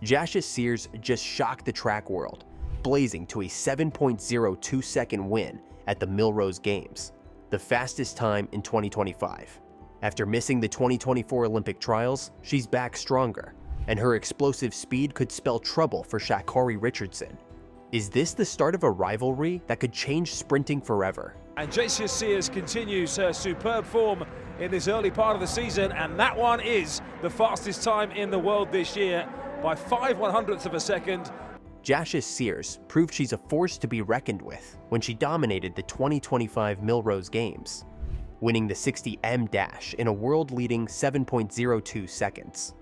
Jacious Sears just shocked the track world, blazing to a 7.02-second win at the Millrose Games, the fastest time in 2025. After missing the 2024 Olympic trials, she's back stronger, and her explosive speed could spell trouble for Sha'Carri Richardson. Is this the start of a rivalry that could change sprinting forever? And Jacious Sears continues her superb form in this early part of the season, and that one is the fastest time in the world this year by 5/100ths of a second. Jacious Sears proved she's a force to be reckoned with when she dominated the 2025 Millrose Games, winning the 60m dash in a world-leading 7.02 seconds.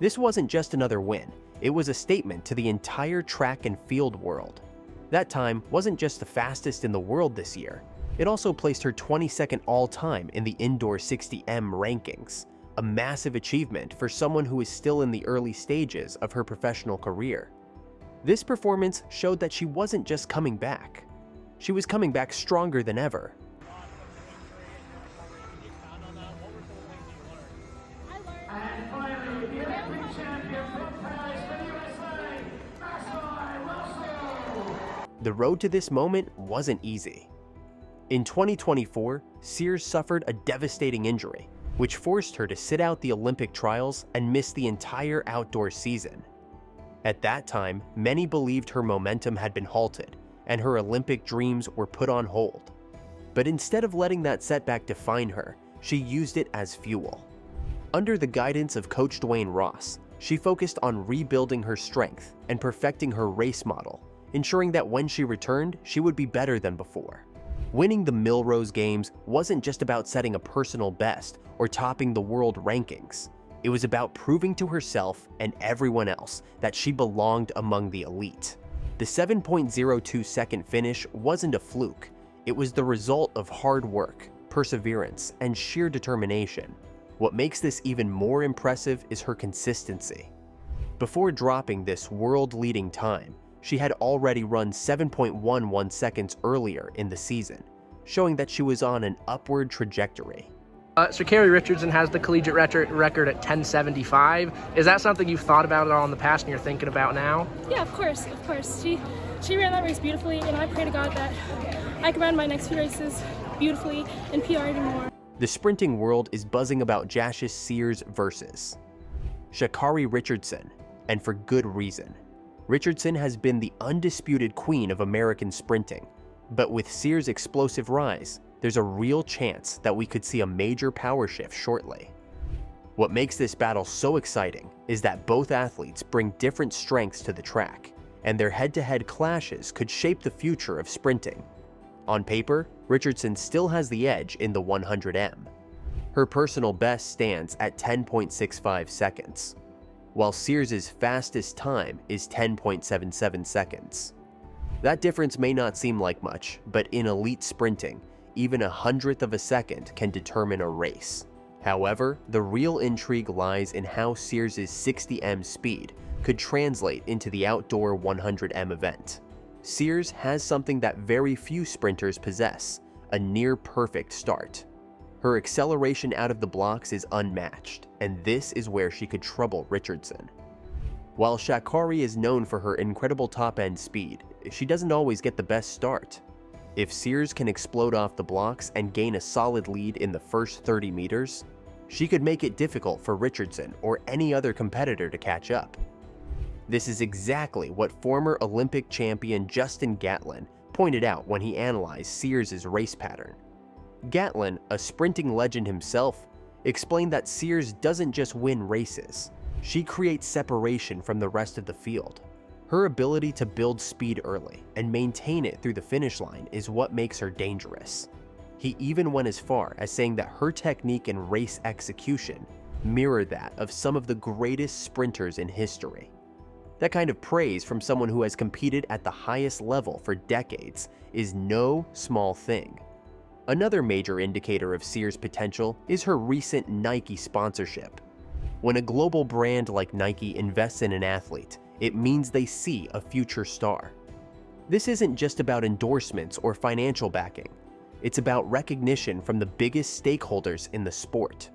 This wasn't just another win, it was a statement to the entire track and field world. That time wasn't just the fastest in the world this year, it also placed her 22nd all-time in the indoor 60m rankings, a massive achievement for someone who is still in the early stages of her professional career. This performance showed that she wasn't just coming back. She was coming back stronger than ever. The road to this moment wasn't easy. In 2024, Sears suffered a devastating injury, which forced her to sit out the Olympic trials and miss the entire outdoor season. At that time, many believed her momentum had been halted and her Olympic dreams were put on hold. But instead of letting that setback define her, she used it as fuel. Under the guidance of Coach Dwayne Ross, she focused on rebuilding her strength and perfecting her race model, ensuring that when she returned, she would be better than before. Winning the Millrose Games wasn't just about setting a personal best or topping the world rankings. It was about proving to herself and everyone else that she belonged among the elite. The 7.02-second finish wasn't a fluke. It was the result of hard work, perseverance, and sheer determination. What makes this even more impressive is her consistency. Before dropping this world-leading time, she had already run 7.11 seconds earlier in the season, showing that she was on an upward trajectory. ShaCarri Richardson has the collegiate record at 10:75. Is that something you've thought about at all in the past and you're thinking about now? Yeah, of course. She ran that race beautifully, and I pray to God that I can run my next few races beautifully and PR even more. The sprinting world is buzzing about Jacious Sears versus Sha'Carri Richardson, and for good reason. Richardson has been the undisputed queen of American sprinting, but with Sears' explosive rise, there's a real chance that we could see a major power shift shortly. What makes this battle so exciting is that both athletes bring different strengths to the track, and their head-to-head clashes could shape the future of sprinting. On paper, Richardson still has the edge in the 100m. Her personal best stands at 10.65 seconds, while Sears' fastest time is 10.77 seconds. That difference may not seem like much, but in elite sprinting, even 100th of a second can determine a race. However, the real intrigue lies in how Sears' 60m speed could translate into the outdoor 100m event. Sears has something that very few sprinters possess, a near-perfect start. Her acceleration out of the blocks is unmatched, and this is where she could trouble Richardson. While Sha'Carri is known for her incredible top-end speed, she doesn't always get the best start. If Sears can explode off the blocks and gain a solid lead in the first 30 meters, she could make it difficult for Richardson or any other competitor to catch up. This is exactly what former Olympic champion Justin Gatlin pointed out when he analyzed Sears' race pattern. Gatlin, a sprinting legend himself, explained that Sears doesn't just win races, she creates separation from the rest of the field. Her ability to build speed early and maintain it through the finish line is what makes her dangerous. He even went as far as saying that her technique and race execution mirror that of some of the greatest sprinters in history. That kind of praise from someone who has competed at the highest level for decades is no small thing. Another major indicator of Sears' potential is her recent Nike sponsorship. When a global brand like Nike invests in an athlete, it means they see a future star. This isn't just about endorsements or financial backing. It's about recognition from the biggest stakeholders in the sport.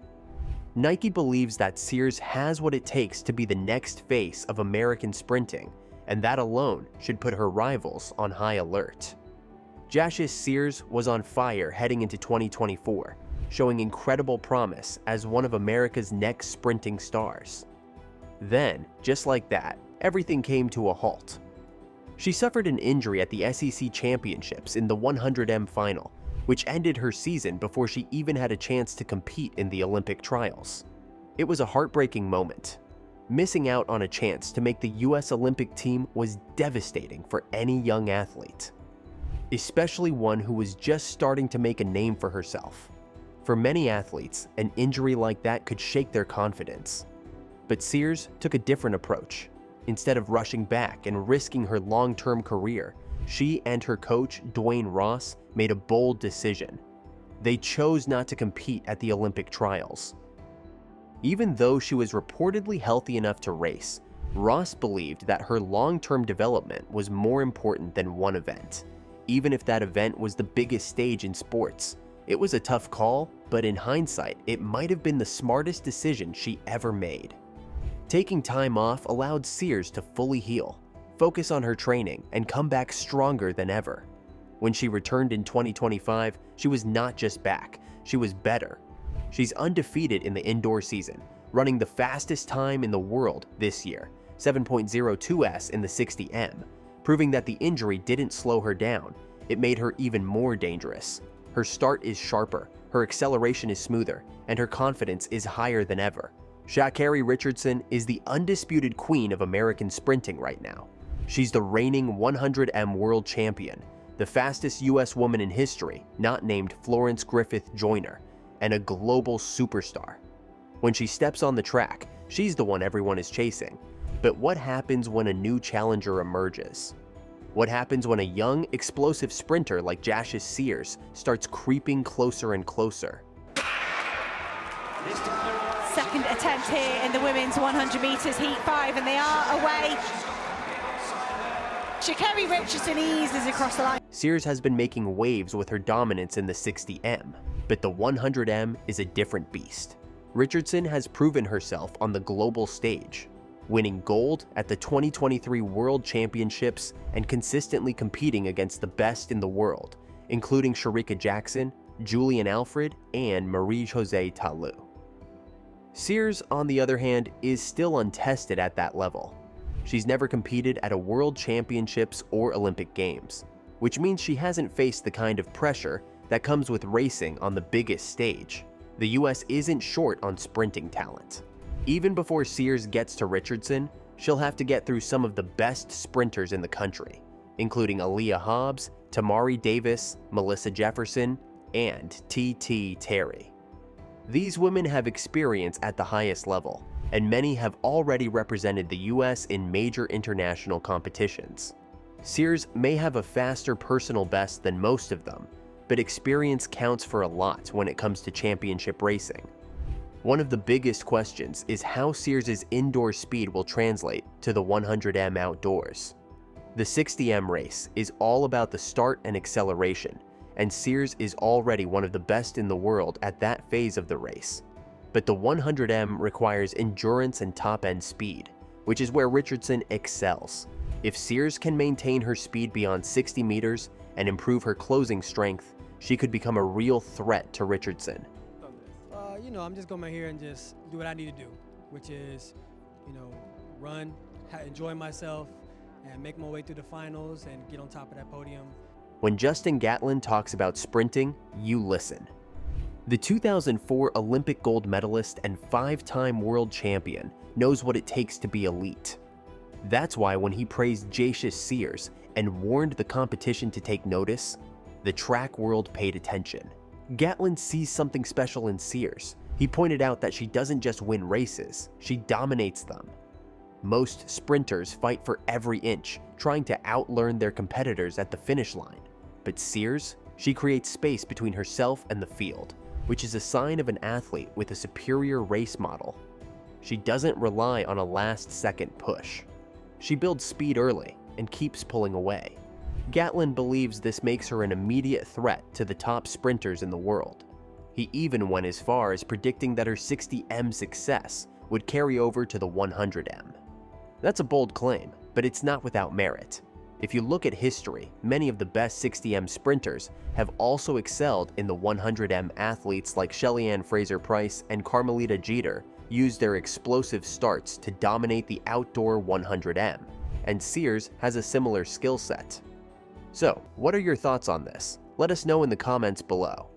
Nike believes that Sears has what it takes to be the next face of American sprinting, and that alone should put her rivals on high alert. Jacious Sears was on fire heading into 2024, showing incredible promise as one of America's next sprinting stars. Then, just like that, everything came to a halt. She suffered an injury at the SEC Championships in the 100m final, which ended her season before she even had a chance to compete in the Olympic trials. It was a heartbreaking moment. Missing out on a chance to make the US Olympic team was devastating for any young athlete, especially one who was just starting to make a name for herself. For many athletes, an injury like that could shake their confidence. But Sears took a different approach. Instead of rushing back and risking her long-term career, she and her coach, Dwayne Ross, made a bold decision. They chose not to compete at the Olympic trials. Even though she was reportedly healthy enough to race, Ross believed that her long-term development was more important than one event. Even if that event was the biggest stage in sports, it was a tough call, but in hindsight, it might have been the smartest decision she ever made. Taking time off allowed Sears to fully heal, focus on her training, and come back stronger than ever. When she returned in 2025, she was not just back, she was better. She's undefeated in the indoor season, running the fastest time in the world this year, 7.02s in the 60m, proving that the injury didn't slow her down, it made her even more dangerous. Her start is sharper, her acceleration is smoother, and her confidence is higher than ever. Sha'Carri Richardson is the undisputed queen of American sprinting right now. She's the reigning 100m world champion, the fastest US woman in history, not named Florence Griffith Joyner, and a global superstar. When she steps on the track, she's the one everyone is chasing. But what happens when a new challenger emerges? What happens when a young, explosive sprinter like Jacious Sears starts creeping closer and closer? Second attempt here in the women's 100 meters heat 5, and they are away. ShaCarri Richardson eases across the line. Sears has been making waves with her dominance in the 60m, but the 100m is a different beast. Richardson has proven herself on the global stage, winning gold at the 2023 World Championships and consistently competing against the best in the world, including Shericka Jackson, Julian Alfred, and Marie-Josée Tallou. Sears, on the other hand, is still untested at that level. She's never competed at a World Championships or Olympic Games, which means she hasn't faced the kind of pressure that comes with racing on the biggest stage. The US isn't short on sprinting talent. Even before Sears gets to Richardson, she'll have to get through some of the best sprinters in the country, including Aaliyah Hobbs, Tamari Davis, Melissa Jefferson, and T.T. Terry. These women have experience at the highest level, and many have already represented the US in major international competitions. Sears may have a faster personal best than most of them, but experience counts for a lot when it comes to championship racing. One of the biggest questions is how Sears' indoor speed will translate to the 100m outdoors. The 60m race is all about the start and acceleration, and Sears is already one of the best in the world at that phase of the race. But the 100m requires endurance and top-end speed, which is where Richardson excels. If Sears can maintain her speed beyond 60 meters and improve her closing strength, she could become a real threat to Richardson. I'm just going here and just do what I need to do, which is, run, enjoy myself, and make my way through the finals and get on top of that podium. When Justin Gatlin talks about sprinting, you listen. The 2004 Olympic gold medalist and 5-time world champion knows what it takes to be elite. That's why when he praised Jacious Sears and warned the competition to take notice, the track world paid attention. Gatlin sees something special in Sears. He pointed out that she doesn't just win races, she dominates them. Most sprinters fight for every inch, trying to outlearn their competitors at the finish line. But Sears, she creates space between herself and the field, which is a sign of an athlete with a superior race model. She doesn't rely on a last-second push. She builds speed early and keeps pulling away. Gatlin believes this makes her an immediate threat to the top sprinters in the world. He even went as far as predicting that her 60M success would carry over to the 100M. That's a bold claim, but it's not without merit. If you look at history, many of the best 60M sprinters have also excelled in the 100M. Athletes like Shelly-Ann Fraser-Pryce and Carmelita Jeter used their explosive starts to dominate the outdoor 100M, and Sears has a similar skill set. So, what are your thoughts on this? Let us know in the comments below.